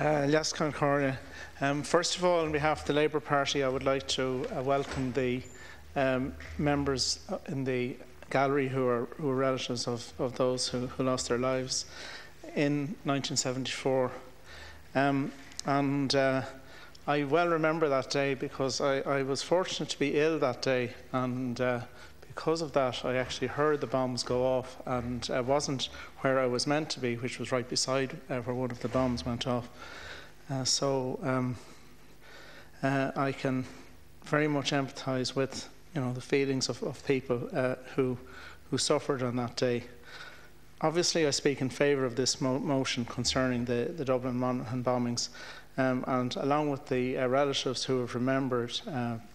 Yes, Concordia. First of all, on behalf of the Labour Party, I would like to welcome the members in the gallery who are relatives of those who lost their lives in 1974. I well remember that day because I was fortunate to be ill that day, and because of that I actually heard the bombs go off, and I wasn't where I was meant to be, which was right beside where one of the bombs went off. I can very much empathise with the feelings of people who suffered on that day. Obviously, I speak in favour of this motion concerning the Dublin Monaghan bombings, and along with the relatives who have remembered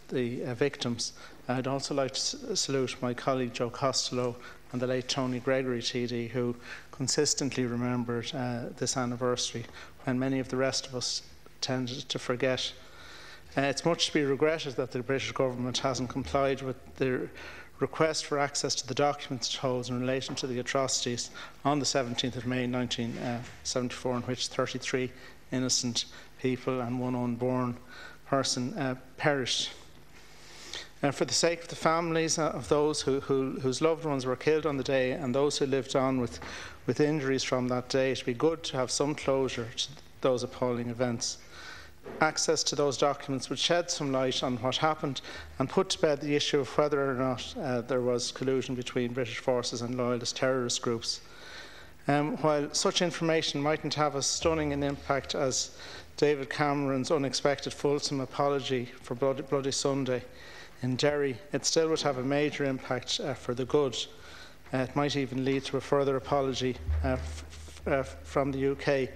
the victims, I'd also like to salute my colleague Joe Costello and the late Tony Gregory TD, who consistently remembered this anniversary when many of the rest of us tended to forget. It's much to be regretted that the British government hasn't complied with the request for access to the documents it holds in relation to the atrocities on the 17th of May 1974, in which 33 innocent people and one unborn person perished. For the sake of the families of those whose loved ones were killed on the day, and those who lived on with injuries from that day, it would be good to have some closure to those appalling events. Access to those documents would shed some light on what happened and put to bed the issue of whether or not there was collusion between British forces and loyalist terrorist groups. While such information mightn't have as stunning an impact as David Cameron's unexpected fulsome apology for Bloody Sunday in Derry, it still would have a major impact for the good. It might even lead to a further apology from the UK.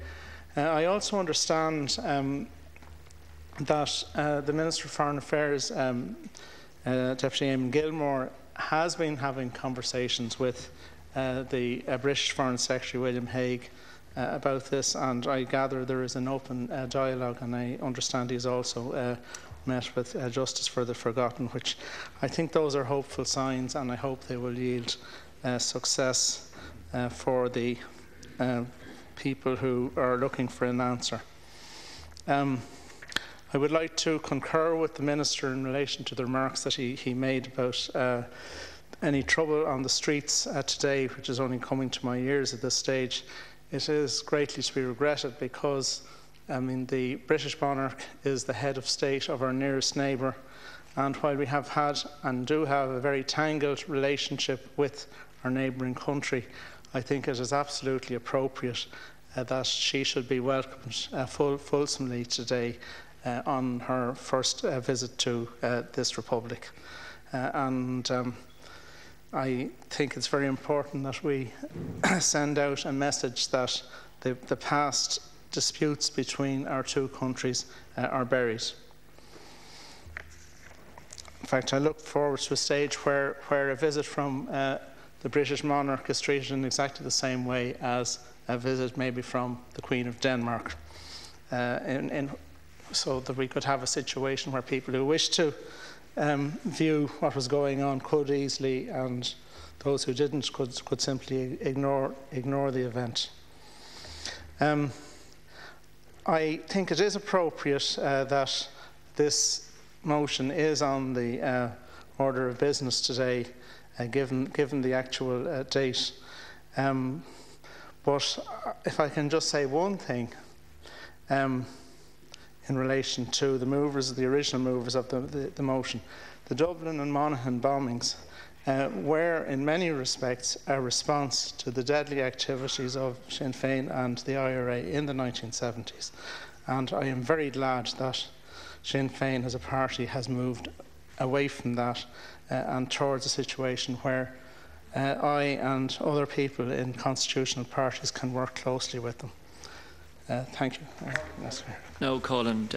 I also understand that the Minister for Foreign Affairs, Deputy Eamon Gilmore, has been having conversations with the British Foreign Secretary William Hague about this, and I gather there is an open dialogue, and I understand he's also met with Justice for the Forgotten, which I think those are hopeful signs, and I hope they will yield success for the people who are looking for an answer. I would like to concur with the Minister in relation to the remarks that he made about any trouble on the streets today, which is only coming to my ears at this stage. It is greatly to be regretted because the British monarch is the head of state of our nearest neighbour, and while we have had and do have a very tangled relationship with our neighbouring country, I think it is absolutely appropriate that she should be welcomed fulsomely today on her first visit to this republic. I think it's very important that we send out a message that the past disputes between our two countries are buried. In fact, I look forward to a stage where a visit from the British monarch is treated in exactly the same way as a visit maybe from the Queen of Denmark, so that we could have a situation where people who wish to view what was going on could easily, and those who didn't could simply ignore the event. I think it is appropriate that this motion is on the order of business today, given the actual date. But if I can just say one thing in relation to the original movers of the motion, the Dublin and Monaghan bombings were in many respects a response to the deadly activities of Sinn Féin and the IRA in the 1970s. And I am very glad that Sinn Féin as a party has moved away from that and towards a situation where I and other people in constitutional parties can work closely with them. Thank you. No, Colin.